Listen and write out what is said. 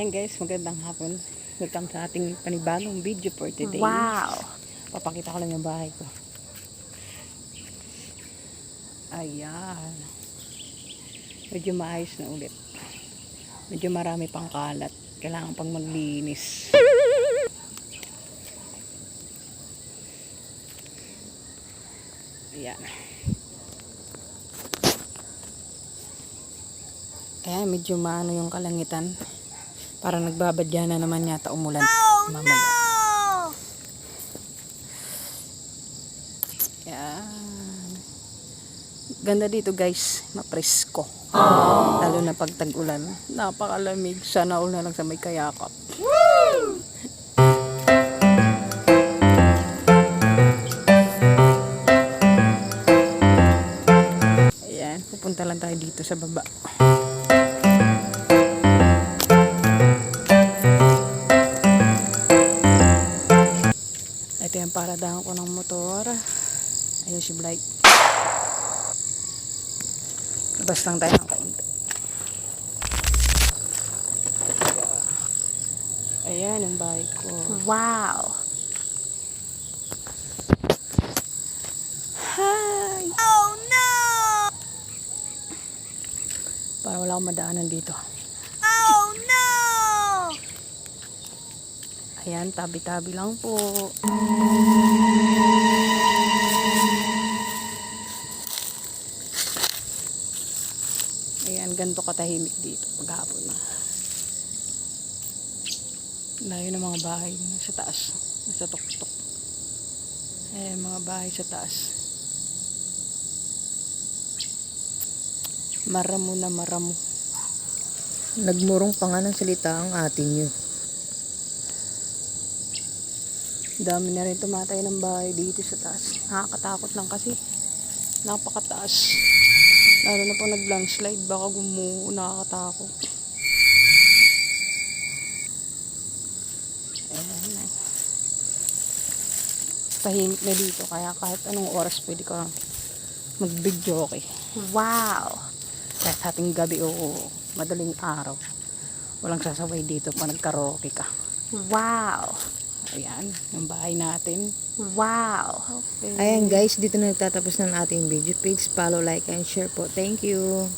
Ayan guys, magandang hapon. Welcome sa ating panibagong video for today. Wow! Papakita ko lang yung bahay ko. Ayan. Medyo maayos na ulit. Medyo marami pang kalat. Kailangan pang maglinis. Ayan. Ayan, medyo maano yung kalangitan. Parang nagbabadya na naman yata umulan. Mamaya. Ayan. Ganda dito guys. Mapresko. Lalo na pag tag-ulan. Napakalamig. Sana all na lang sa may kayakap. Ayan. Pupunta lang tayo dito sa baba. Ito yung paradahan ko ng motor. Ayun si Blight. Labas lang tayo ng kaunti. Ayan yung bahay ko. Wow! Hi! Oh no! Para wala akong madaanan dito. Oh no! Ayan, tabi-tabi lang po. Ayan, ganito katahimik dito paghapon na. Layo ng mga bahay sa taas, nasa tuktok. Ayan, mga bahay sa taas. Maramo na maramo. Nagmurong pa nga ng salita ang atin nyo. Dami na rin tumatay ng bahay dito sa taas. Nakakatakot lang kasi. Napakataas. Lalo na po nag-landslide. Baka gumuho. Nakakatakot. Ayan. Tahimik na dito. Kaya kahit anong oras pwede ka mag-video okay. Wow! Kahit ating gabi o madaling araw. Walang sasaway dito pa nagkaraoke ka. Wow! Ayan. Yung bahay natin. Wow! Okay. Ayan guys, dito na nagtatapos ng ating video. Please follow, like, and share po. Thank you.